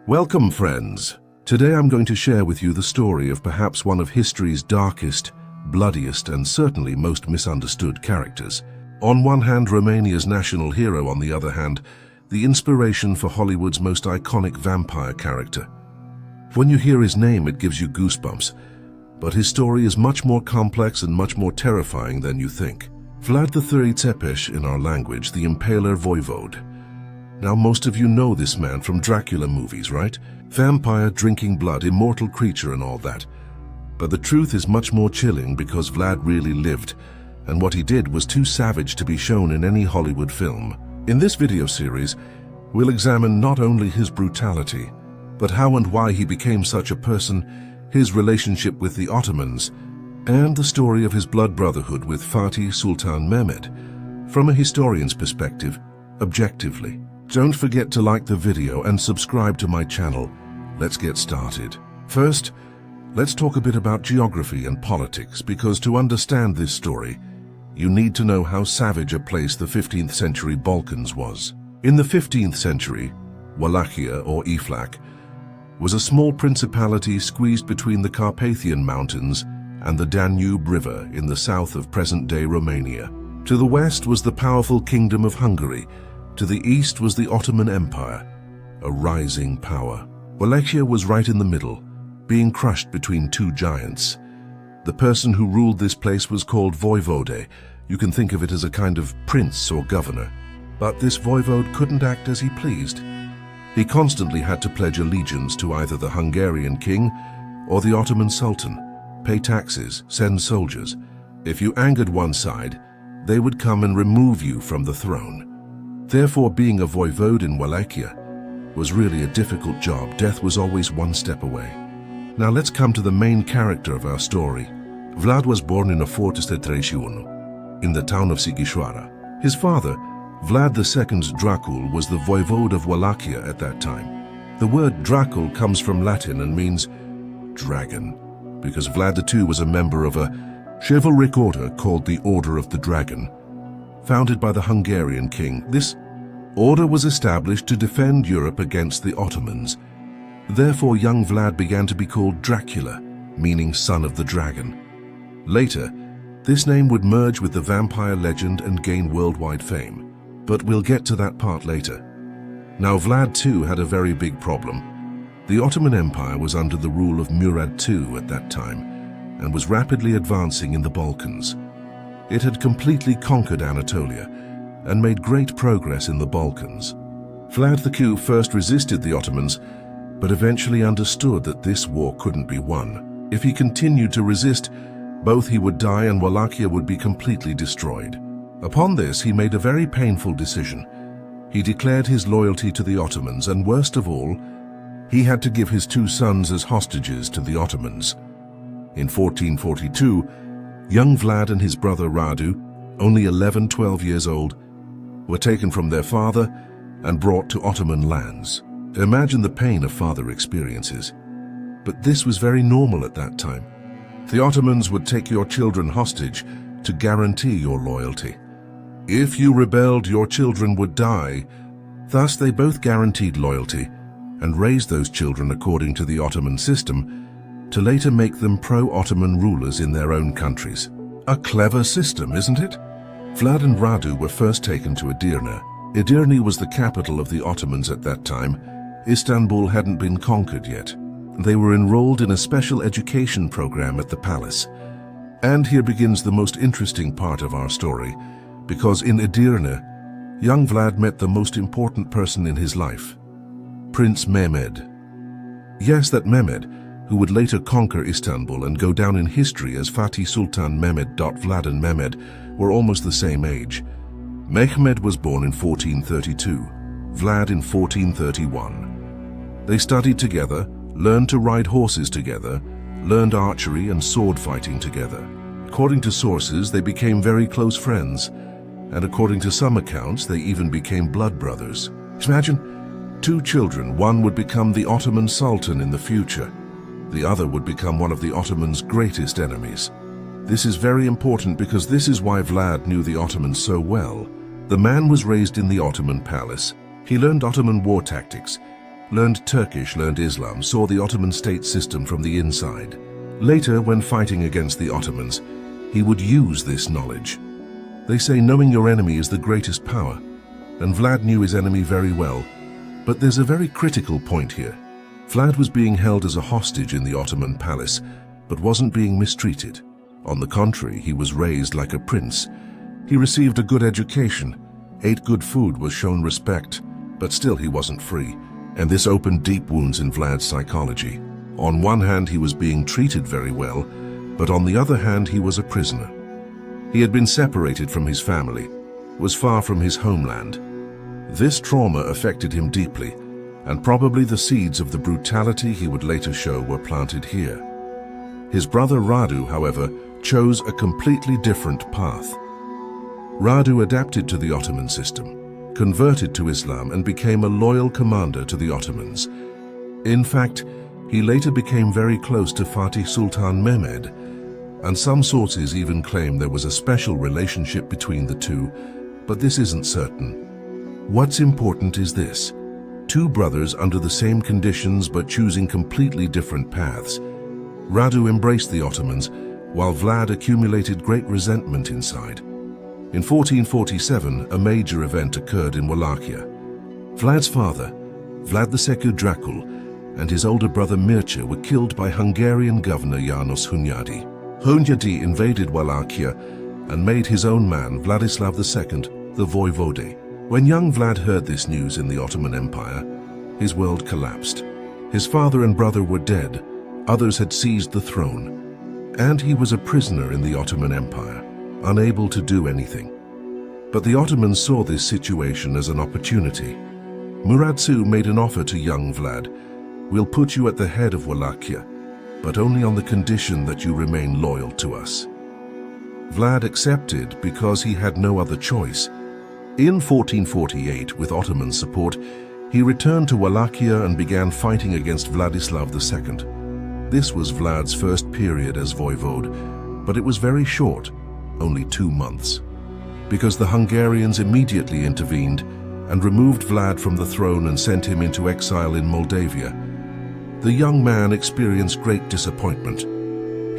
Welcome, friends. Today I'm going to share with you the story of perhaps one of history's darkest, bloodiest, and certainly most misunderstood characters. On one hand, Romania's national hero, on the other hand, the inspiration for Hollywood's most iconic vampire character. When you hear his name, it gives you goosebumps, but his story is much more complex and much more terrifying than you think. Vlad III Țepeș, in our language, the Impaler Voivode. Now, most of you know this man from Dracula movies, right? Vampire, drinking blood, immortal creature and all that. But the truth is much more chilling because Vlad really lived, and what he did was too savage to be shown in any Hollywood film. In this video series, we'll examine not only his brutality, but how and why he became such a person, his relationship with the Ottomans, and the story of his blood brotherhood with Fatih Sultan Mehmed, from a historian's perspective, objectively. Don't forget to like the video and subscribe to my channel. Let's get started. First, let's talk a bit about geography and politics, because to understand this story, you need to know how savage a place the 15th century Balkans was. In the 15th century, Walachia, or Iflac, was a small principality squeezed between the Carpathian Mountains and the Danube River in the south of present-day Romania. To the west was the powerful Kingdom of Hungary. To the east was the Ottoman Empire, a rising power. Wallachia was right in the middle, being crushed between two giants. The person who ruled this place was called Voivode. You can think of it as a kind of prince or governor. But this Voivode couldn't act as he pleased. He constantly had to pledge allegiance to either the Hungarian king or the Ottoman sultan, pay taxes, send soldiers. If you angered one side, they would come and remove you from the throne. Therefore, being a voivode in Wallachia was really a difficult job. Death was always one step away. Now let's come to the main character of our story. Vlad was born in 1431, in the town of Sighișoara. His father, Vlad II Dracula, was the voivode of Wallachia at that time. The word Dracul comes from Latin and means dragon, because Vlad II was a member of a chivalric order called the Order of the Dragon, founded by the Hungarian king. This order was established to defend Europe against the Ottomans. Therefore, young Vlad began to be called Dracula, meaning son of the dragon. Later, this name would merge with the vampire legend and gain worldwide fame. But we'll get to that part later. Now, Vlad too had a very big problem. The Ottoman Empire was under the rule of Murad II at that time, and was rapidly advancing in the Balkans. It had completely conquered Anatolia and made great progress in the Balkans. Vlad II first resisted the Ottomans, but eventually understood that this war couldn't be won. If he continued to resist, both he would die and Wallachia would be completely destroyed. Upon this, he made a very painful decision. He declared his loyalty to the Ottomans, and worst of all, he had to give his two sons as hostages to the Ottomans. In 1442, young Vlad and his brother Radu, only 11-12 years old, were taken from their father and brought to Ottoman lands. Imagine the pain a father experiences. But this was very normal at that time. The Ottomans would take your children hostage to guarantee your loyalty. If you rebelled, your children would die. Thus, they both guaranteed loyalty and raised those children according to the Ottoman system, to later make them pro-Ottoman rulers in their own countries. A clever system, isn't it? Vlad and Radu were first taken to Edirne. Edirne was the capital of the Ottomans at that time. Istanbul hadn't been conquered yet. They were enrolled in a special education program at the palace. And here begins the most interesting part of our story, because in Edirne, young Vlad met the most important person in his life, Prince Mehmed. Yes, that Mehmed, who would later conquer Istanbul and go down in history as Fatih Sultan Mehmed. Vlad and Mehmed were almost the same age. Mehmed was born in 1432, Vlad in 1431. They studied together, learned to ride horses together, learned archery and sword fighting together. According to sources, they became very close friends, and according to some accounts, they even became blood brothers. Imagine, two children, one would become the Ottoman Sultan in the future. The other would become one of the Ottomans' greatest enemies. This is very important because this is why Vlad knew the Ottomans so well. The man was raised in the Ottoman Palace. He learned Ottoman war tactics. learned Turkish, learned Islam, saw the Ottoman state system from the inside. Later, when fighting against the Ottomans, he would use this knowledge. They say knowing your enemy is the greatest power, and Vlad knew his enemy very well. But there's a very critical point here. Vlad was being held as a hostage in the Ottoman palace, but wasn't being mistreated. On the contrary, he was raised like a prince. He received a good education, ate good food, was shown respect, but still he wasn't free, and this opened deep wounds in Vlad's psychology. On one hand, he was being treated very well, but on the other hand, he was a prisoner. He had been separated from his family, was far from his homeland. This trauma affected him deeply, and probably the seeds of the brutality he would later show were planted here. His brother Radu, however, chose a completely different path. Radu adapted to the Ottoman system, converted to Islam, and became a loyal commander to the Ottomans. In fact, he later became very close to Fatih Sultan Mehmed, and some sources even claim there was a special relationship between the two, but this isn't certain. What's important is this: two brothers under the same conditions but choosing completely different paths. Radu embraced the Ottomans, while Vlad accumulated great resentment inside. In 1447, a major event occurred in Walachia. Vlad's father, Vlad II Dracula, and his older brother Mircea were killed by Hungarian governor János Hunyadi. Hunyadi invaded Wallachia and made his own man, Vladislav II, the voivode. When young Vlad heard this news in the Ottoman Empire, his world collapsed. His father and brother were dead, others had seized the throne, and he was a prisoner in the Ottoman Empire, unable to do anything. But the Ottomans saw this situation as an opportunity. Murad II made an offer to young Vlad: "We'll put you at the head of Wallachia, but only on the condition that you remain loyal to us." Vlad accepted because he had no other choice. In 1448, with Ottoman support, he returned to Wallachia and began fighting against Vladislav II. This was Vlad's first period as voivode, but it was very short, only 2 months, because the Hungarians immediately intervened and removed Vlad from the throne and sent him into exile in Moldavia. The young man experienced great disappointment.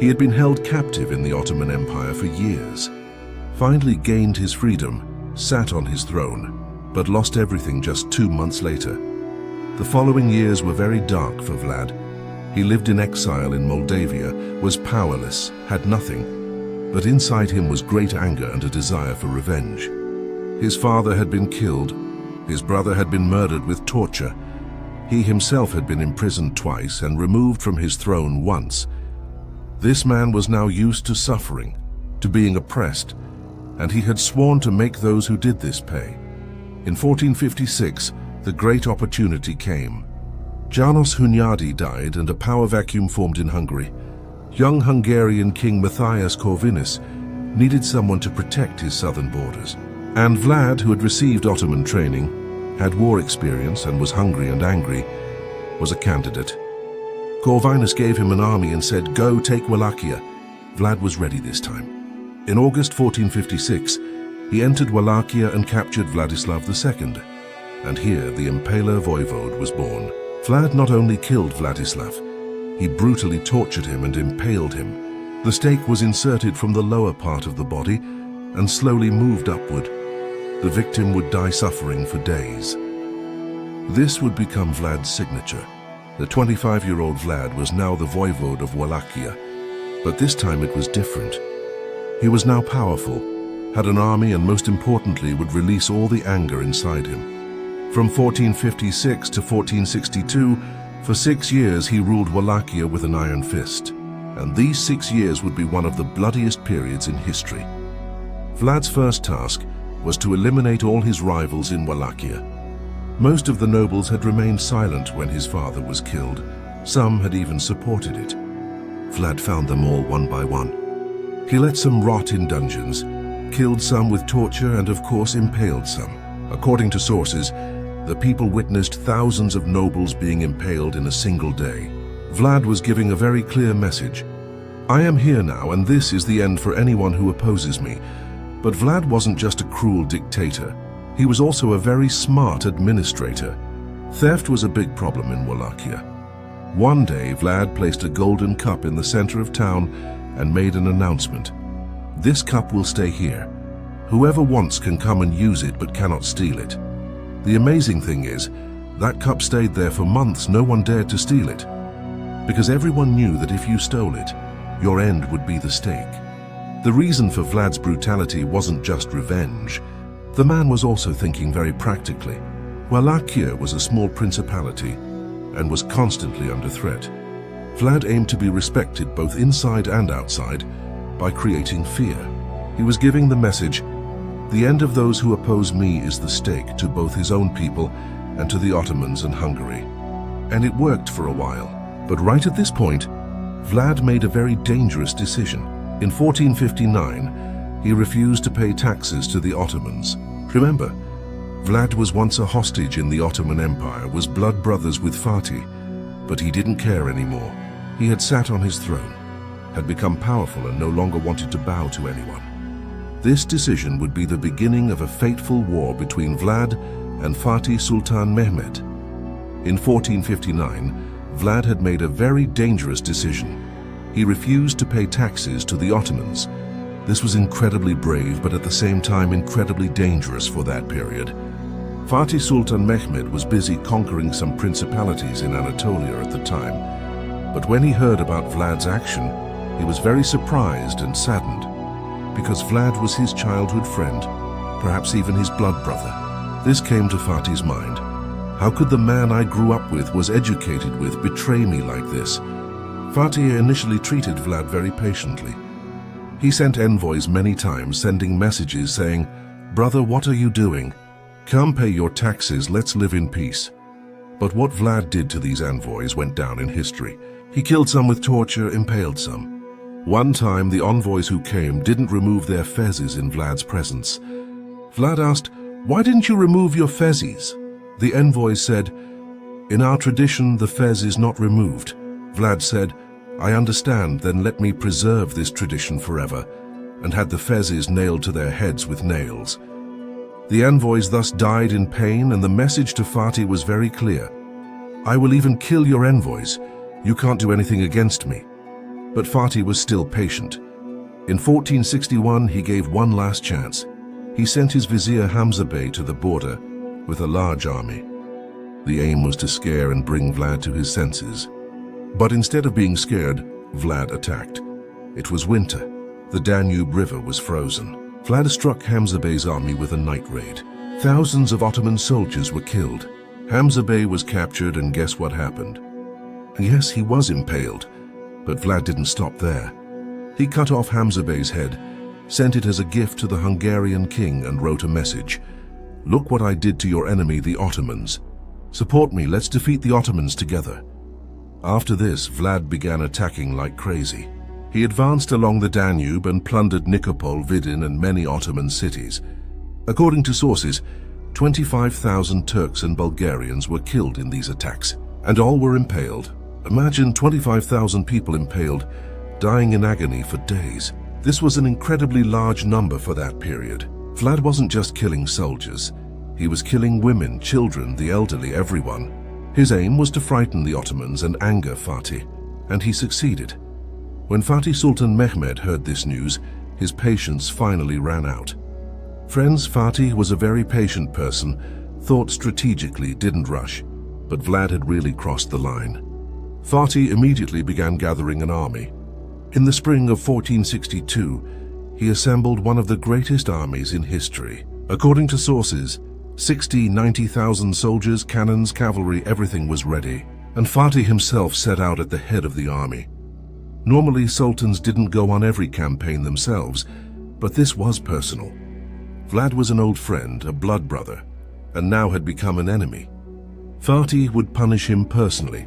He had been held captive in the Ottoman Empire for years, finally gained his freedom, sat on his throne, but lost everything just 2 months later. The following years were very dark for Vlad. He lived in exile in Moldavia, was powerless, had nothing, but inside him was great anger and a desire for revenge. His father had been killed, his brother had been murdered with torture, he himself had been imprisoned twice and removed from his throne once. This man was now used to suffering, to being oppressed, and he had sworn to make those who did this pay. In 1456, the great opportunity came. János Hunyadi died and a power vacuum formed in Hungary. Young Hungarian King Matthias Corvinus needed someone to protect his southern borders. And Vlad, who had received Ottoman training, had war experience and was hungry and angry, was a candidate. Corvinus gave him an army and said, "Go take Wallachia." Vlad was ready this time. In August 1456, he entered Wallachia and captured Vladislav II, and here the Impaler voivode was born. Vlad not only killed Vladislav, he brutally tortured him and impaled him. The stake was inserted from the lower part of the body and slowly moved upward. The victim would die suffering for days. This would become Vlad's signature. The 25-year-old Vlad was now the voivode of Wallachia, but this time it was different. He was now powerful, had an army, and most importantly would release all the anger inside him. From 1456 to 1462, for 6 years he ruled Wallachia with an iron fist, and these 6 years would be one of the bloodiest periods in history. Vlad's first task was to eliminate all his rivals in Wallachia. Most of the nobles had remained silent when his father was killed. Some had even supported it. Vlad found them all one by one. He let some rot in dungeons, killed some with torture, and of course impaled some. According to sources, the people witnessed thousands of nobles being impaled in a single day. Vlad was giving a very clear message. "I am here now, and this is the end for anyone who opposes me." But Vlad wasn't just a cruel dictator. He was also a very smart administrator. Theft was a big problem in Wallachia. One day, Vlad placed a golden cup in the center of town and made an announcement. "This cup will stay here. Whoever wants can come and use it but cannot steal it." The amazing thing is, that cup stayed there for months. No one dared to steal it, because everyone knew that if you stole it, your end would be the stake. The reason for Vlad's brutality wasn't just revenge. The man was also thinking very practically. Wallachia was a small principality and was constantly under threat. Vlad aimed to be respected both inside and outside by creating fear. He was giving the message, "The end of those who oppose me is the stake," to both his own people and to the Ottomans and Hungary. And it worked for a while. But right at this point, Vlad made a very dangerous decision. In 1459, he refused to pay taxes to the Ottomans. Remember, Vlad was once a hostage in the Ottoman Empire, was blood brothers with Fatih, but he didn't care anymore. He had sat on his throne, had become powerful and no longer wanted to bow to anyone. This decision would be the beginning of a fateful war between Vlad and Fatih Sultan Mehmed. In 1459, Vlad had made a very dangerous decision. He refused to pay taxes to the Ottomans. This was incredibly brave, but at the same time incredibly dangerous for that period. Fatih Sultan Mehmed was busy conquering some principalities in Anatolia at the time. But when he heard about Vlad's action, he was very surprised and saddened, because Vlad was his childhood friend, perhaps even his blood brother. This came to Fatih's mind. How could the man I grew up with, was educated with, betray me like this? Fatih initially treated Vlad very patiently. He sent envoys many times, sending messages saying, "Brother, what are you doing? Come pay your taxes, let's live in peace." But what Vlad did to these envoys went down in history. He killed some with torture, impaled some. One time, the envoys who came didn't remove their fezes in Vlad's presence. Vlad asked, "Why didn't you remove your fezes?" The envoys said, "In our tradition, the fez is not removed." Vlad said, "I understand, then let me preserve this tradition forever," and had the fezes nailed to their heads with nails. The envoys thus died in pain, and the message to Fatih was very clear. "I will even kill your envoys. You can't do anything against me." But Fatih was still patient. In 1461, he gave one last chance. He sent his vizier Hamza Bey to the border with a large army. The aim was to scare and bring Vlad to his senses. But instead of being scared, Vlad attacked. It was winter. The Danube River was frozen. Vlad struck Hamza Bey's army with a night raid. Thousands of Ottoman soldiers were killed. Hamza Bey was captured, and guess what happened? Yes, he was impaled, but Vlad didn't stop there. He cut off Hamza Bey's head, sent it as a gift to the Hungarian king, and wrote a message. "Look what I did to your enemy, the Ottomans. Support me, let's defeat the Ottomans together." After this, Vlad began attacking like crazy. He advanced along the Danube and plundered Nikopol, Vidin, and many Ottoman cities. According to sources, 25,000 Turks and Bulgarians were killed in these attacks, and all were impaled. Imagine 25,000 people impaled, dying in agony for days. This was an incredibly large number for that period. Vlad wasn't just killing soldiers. He was killing women, children, the elderly, everyone. His aim was to frighten the Ottomans and anger Fatih, and he succeeded. When Fatih Sultan Mehmed heard this news, his patience finally ran out. Friends, Fatih was a very patient person, thought strategically, didn't rush, but Vlad had really crossed the line. Fatih immediately began gathering an army. In the spring of 1462, he assembled one of the greatest armies in history. According to sources, 90,000 soldiers, cannons, cavalry, everything was ready, and Fatih himself set out at the head of the army. Normally, sultans didn't go on every campaign themselves, but this was personal. Vlad was an old friend, a blood brother, and now had become an enemy. Fatih would punish him personally.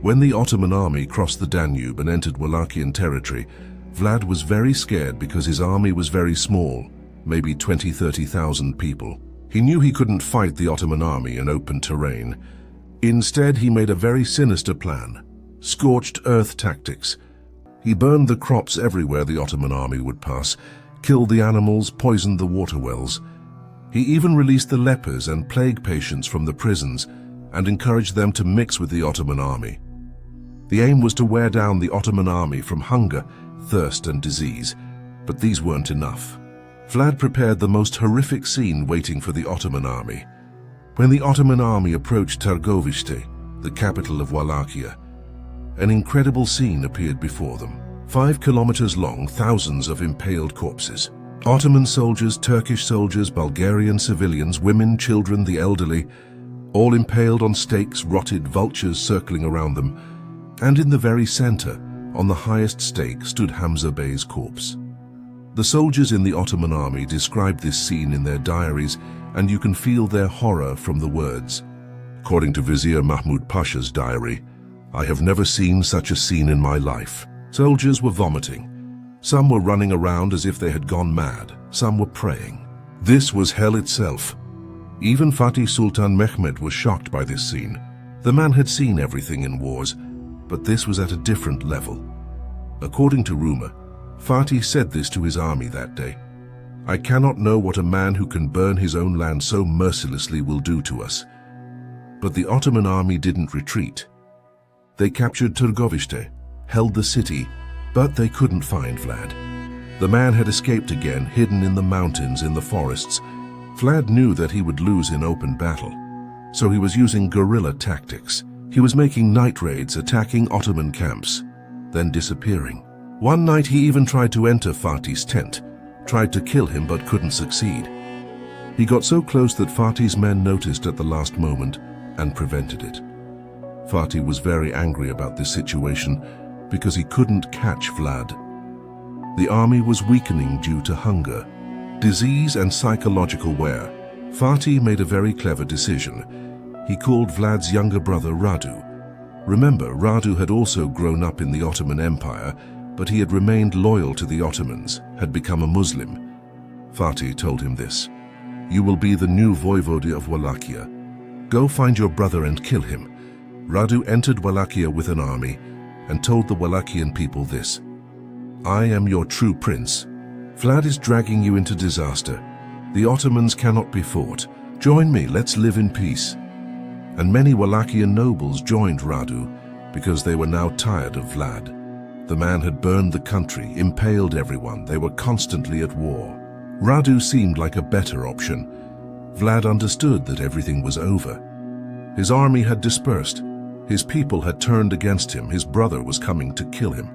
When the Ottoman army crossed the Danube and entered Wallachian territory, Vlad was very scared because his army was very small, maybe 20,000–30,000 people. He knew he couldn't fight the Ottoman army in open terrain. Instead, he made a very sinister plan: scorched earth tactics. He burned the crops everywhere the Ottoman army would pass, killed the animals, poisoned the water wells. He even released the lepers and plague patients from the prisons and encouraged them to mix with the Ottoman army. The aim was to wear down the Ottoman army from hunger, thirst, and disease, but these weren't enough. Vlad prepared the most horrific scene waiting for the Ottoman army. When the Ottoman army approached Târgoviște, the capital of Wallachia, an incredible scene appeared before them. 5 kilometers long, thousands of impaled corpses. Ottoman soldiers, Turkish soldiers, Bulgarian civilians, women, children, the elderly, all impaled on stakes, rotted vultures circling around them. And in the very center, on the highest stake, stood Hamza Bey's corpse. The soldiers in the Ottoman army described this scene in their diaries, and you can feel their horror from the words. According to Vizier Mahmud Pasha's diary, "I have never seen such a scene in my life." Soldiers were vomiting. Some were running around as if they had gone mad. Some were praying. This was hell itself. Even Fatih Sultan Mehmed was shocked by this scene. The man had seen everything in wars, but this was at a different level. According to rumor, Fatih said this to his army that day. "I cannot know what a man who can burn his own land so mercilessly will do to us." But the Ottoman army didn't retreat. They captured Târgoviște, held the city, but they couldn't find Vlad. The man had escaped again, hidden in the mountains, in the forests. Vlad knew that he would lose in open battle, so he was using guerrilla tactics. He was making night raids, attacking Ottoman camps, then disappearing. One night he even tried to enter Fatih's tent, tried to kill him but couldn't succeed. He got so close that Fatih's men noticed at the last moment and prevented it. Fatih was very angry about this situation because he couldn't catch Vlad. The army was weakening due to hunger, disease, and psychological wear. Fatih made a very clever decision. He called Vlad's younger brother Radu. Remember, Radu had also grown up in the Ottoman Empire, but he had remained loyal to the Ottomans, had become a Muslim. Fatih told him this: "You will be the new voivode of Wallachia. Go find your brother and kill him." Radu entered Wallachia with an army and told the Wallachian people this: "I am your true prince. Vlad is dragging you into disaster. The Ottomans cannot be fought. Join me, let's live in peace." And many Wallachian nobles joined Radu because they were now tired of Vlad. The man had burned the country, impaled everyone. They were constantly at war. Radu seemed like a better option. Vlad understood that everything was over. His army had dispersed. His people had turned against him. His brother was coming to kill him.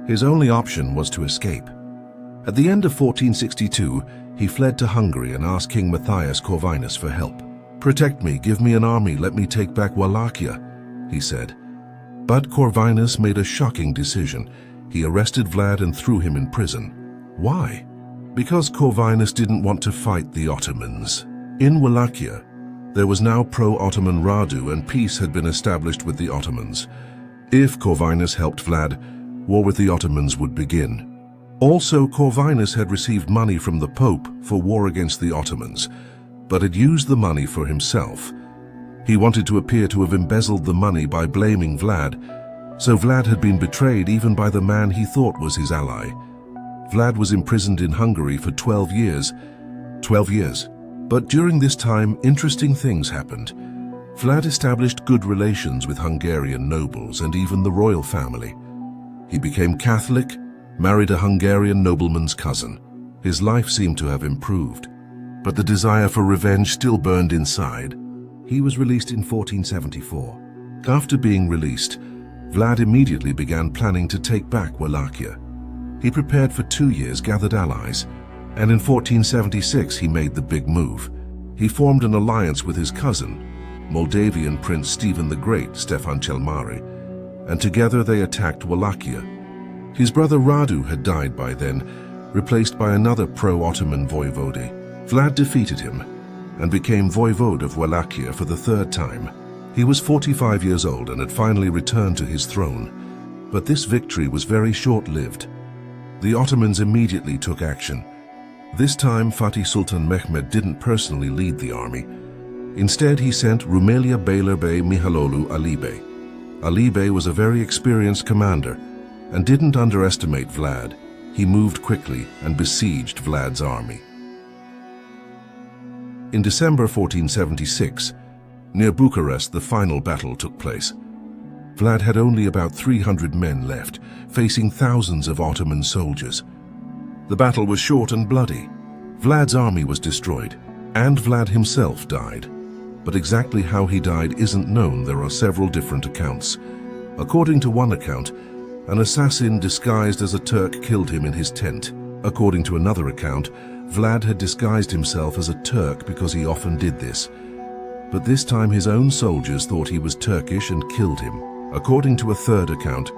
His only option was to escape. At the end of 1462, he fled to Hungary and asked King Matthias Corvinus for help. "Protect me, give me an army, let me take back Wallachia," he said. But Corvinus made a shocking decision. He arrested Vlad and threw him in prison. Why? Because Corvinus didn't want to fight the Ottomans. In Wallachia, there was now pro-Ottoman Radu, and peace had been established with the Ottomans. If Corvinus helped Vlad, war with the Ottomans would begin. Also, Corvinus had received money from the Pope for war against the Ottomans, but had used the money for himself. He wanted to appear to have embezzled the money by blaming Vlad, so Vlad had been betrayed even by the man he thought was his ally. Vlad was imprisoned in Hungary for 12 years. 12 years. But during this time, interesting things happened. Vlad established good relations with Hungarian nobles and even the royal family. He became Catholic, married a Hungarian nobleman's cousin. His life seemed to have improved, but the desire for revenge still burned inside. He was released in 1474. After being released, Vlad immediately began planning to take back Wallachia. He prepared for 2 years, gathered allies, and in 1476 he made the big move. He formed an alliance with his cousin, Moldavian Prince Stephen the Great, Stefan cel Mare, and together they attacked Wallachia. His brother Radu had died by then, replaced by another pro-Ottoman voivode. Vlad defeated him and became voivode of Wallachia for the 3rd time. He was 45 years old and had finally returned to his throne, but this victory was very short-lived. The Ottomans immediately took action. This time, Fatih Sultan Mehmed didn't personally lead the army. Instead, he sent Rumelia Beylerbey Mihalolu Ali Bey. Ali Bey was a very experienced commander and didn't underestimate Vlad. He moved quickly and besieged Vlad's army. In December 1476, Near Bucharest, the final battle took place. Vlad had only about 300 men left, facing thousands of Ottoman soldiers. The battle was short and bloody. Vlad's army was destroyed, and Vlad himself died. But exactly how he died isn't known. There are several different accounts. According to one account, an assassin disguised as a Turk killed him in his tent. According to another account, Vlad had disguised himself as a Turk because he often did this. But this time his own soldiers thought he was Turkish and killed him. According to a third account,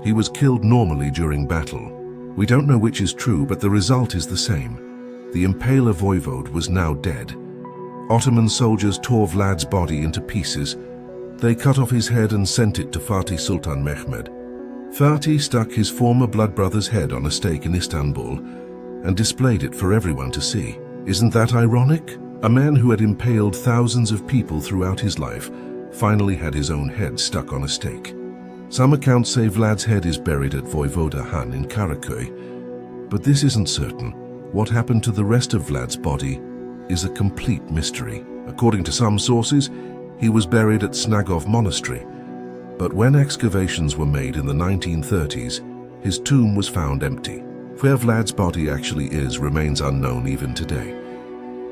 he was killed normally during battle. We don't know which is true, but the result is the same. The Impaler voivode was now dead. Ottoman soldiers tore Vlad's body into pieces. They cut off his head and sent it to Fatih Sultan Mehmed. Fatih stuck his former blood brother's head on a stake in Istanbul and displayed it for everyone to see. Isn't that ironic? A man who had impaled thousands of people throughout his life finally had his own head stuck on a stake. Some accounts say Vlad's head is buried at Voivoda Han in Karaköy, but this isn't certain. What happened to the rest of Vlad's body is a complete mystery. According to some sources, he was buried at Snagov Monastery, but when excavations were made in the 1930s, his tomb was found empty. Where Vlad's body actually is remains unknown even today.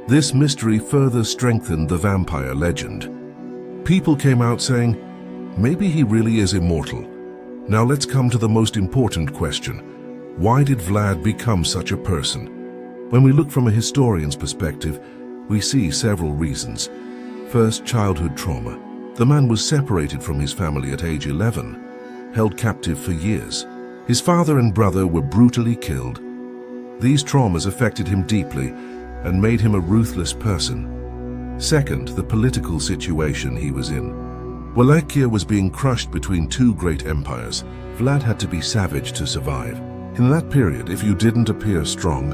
This mystery further strengthened the vampire legend. People came out saying, maybe he really is immortal. Now let's come to the most important question. Why did Vlad become such a person? When we look from a historian's perspective, we see several reasons. First, childhood trauma. The man was separated from his family at age 11, held captive for years. His father and brother were brutally killed. These traumas affected him deeply and made him a ruthless person. Second, the political situation he was in. Wallachia was being crushed between two great empires. Vlad had to be savage to survive. In that period, if you didn't appear strong,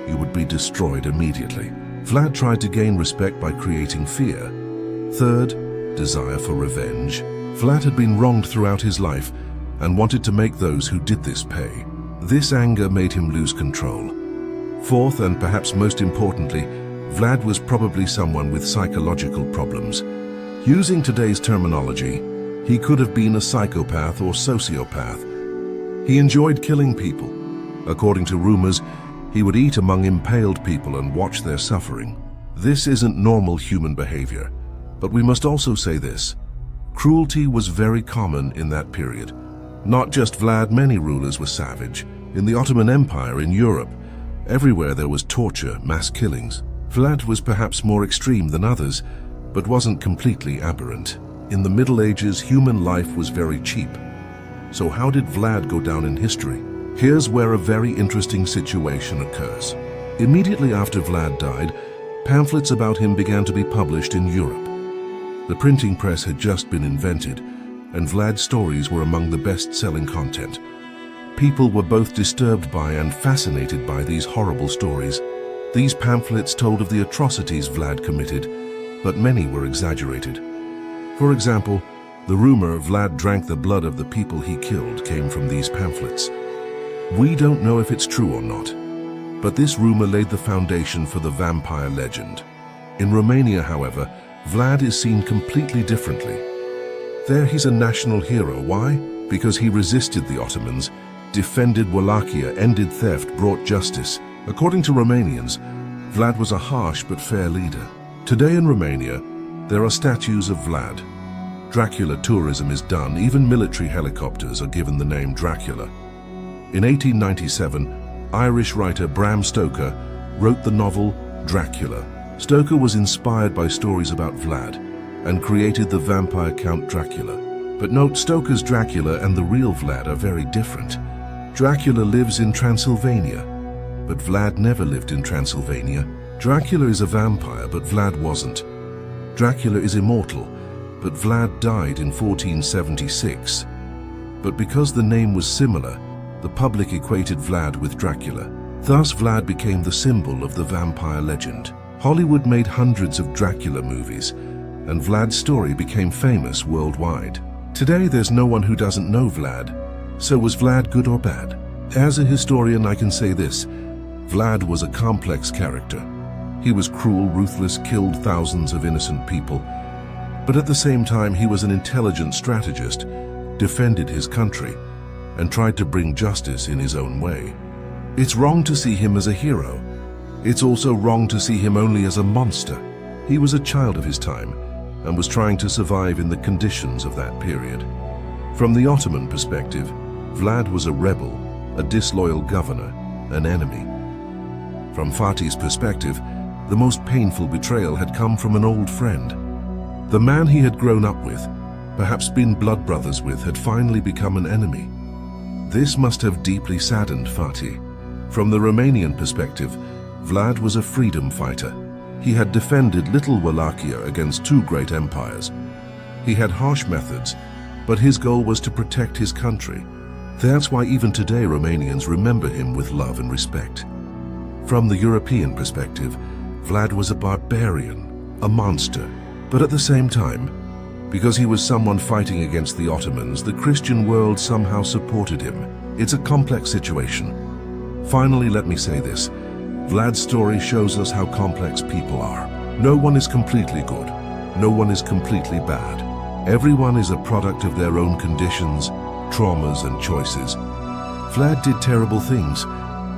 you would be destroyed immediately. Vlad tried to gain respect by creating fear. Third, desire for revenge. Vlad had been wronged throughout his life and wanted to make those who did this pay. This anger made him lose control. Fourth, and perhaps most importantly, Vlad was probably someone with psychological problems. Using today's terminology, he could have been a psychopath or sociopath. He enjoyed killing people. According to rumors, he would eat among impaled people and watch their suffering. This isn't normal human behavior, but we must also say this. Cruelty was very common in that period. Not just Vlad, many rulers were savage. In the Ottoman Empire in Europe, everywhere there was torture, mass killings. Vlad was perhaps more extreme than others, but wasn't completely aberrant. In the Middle Ages, human life was very cheap. So how did Vlad go down in history? Here's where a very interesting situation occurs. Immediately after Vlad died, pamphlets about him began to be published in Europe. The printing press had just been invented, and Vlad's stories were among the best-selling content. People were both disturbed by and fascinated by these horrible stories. These pamphlets told of the atrocities Vlad committed, but many were exaggerated. For example, the rumor Vlad drank the blood of the people he killed came from these pamphlets. We don't know if it's true or not, but this rumor laid the foundation for the vampire legend. In Romania, however, Vlad is seen completely differently. There he's a national hero. Why? Because he resisted the Ottomans, defended Wallachia, ended theft, brought justice. According to Romanians, Vlad was a harsh but fair leader. Today in Romania, there are statues of Vlad. Dracula tourism is done. Even military helicopters are given the name Dracula. In 1897, Irish writer Bram Stoker wrote the novel Dracula. Stoker was inspired by stories about Vlad and created the vampire Count Dracula. But note, Stoker's Dracula and the real Vlad are very different. Dracula lives in Transylvania, but Vlad never lived in Transylvania. Dracula is a vampire, but Vlad wasn't. Dracula is immortal, but Vlad died in 1476. But because the name was similar, the public equated Vlad with Dracula. Thus, Vlad became the symbol of the vampire legend. Hollywood made hundreds of Dracula movies, and Vlad's story became famous worldwide. Today, there's no one who doesn't know Vlad. So was Vlad good or bad? As a historian, I can say this. Vlad was a complex character. He was cruel, ruthless, killed thousands of innocent people. But at the same time, he was an intelligent strategist, defended his country, and tried to bring justice in his own way. It's wrong to see him as a hero. It's also wrong to see him only as a monster. He was a child of his time and was trying to survive in the conditions of that period. From the Ottoman perspective, Vlad was a rebel, a disloyal governor, an enemy. From Fatih's perspective, the most painful betrayal had come from an old friend. The man he had grown up with, perhaps been blood brothers with, had finally become an enemy. This must have deeply saddened Fatih. From the Romanian perspective, Vlad was a freedom fighter. He had defended little Wallachia against two great empires. He had harsh methods, but his goal was to protect his country. That's why even today Romanians remember him with love and respect. From the European perspective, Vlad was a barbarian, a monster, but at the same time, because he was someone fighting against the Ottomans, the Christian world somehow supported him. It's a complex situation. Finally, let me say this. Vlad's story shows us how complex people are. No one is completely good. No one is completely bad. Everyone is a product of their own conditions, traumas, and choices. Vlad did terrible things,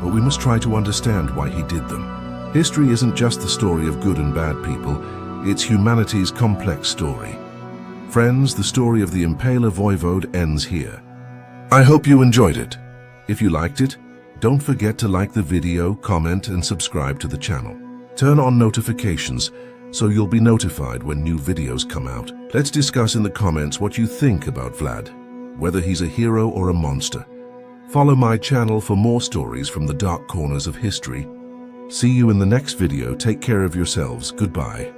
but we must try to understand why he did them. History isn't just the story of good and bad people, it's humanity's complex story. Friends, the story of the Impaler Voivode ends here. I hope you enjoyed it. If you liked it, don't forget to like the video, comment, and subscribe to the channel. Turn on notifications so you'll be notified when new videos come out. Let's discuss in the comments what you think about Vlad, whether he's a hero or a monster. Follow my channel for more stories from the dark corners of history. See you in the next video. Take care of yourselves. Goodbye.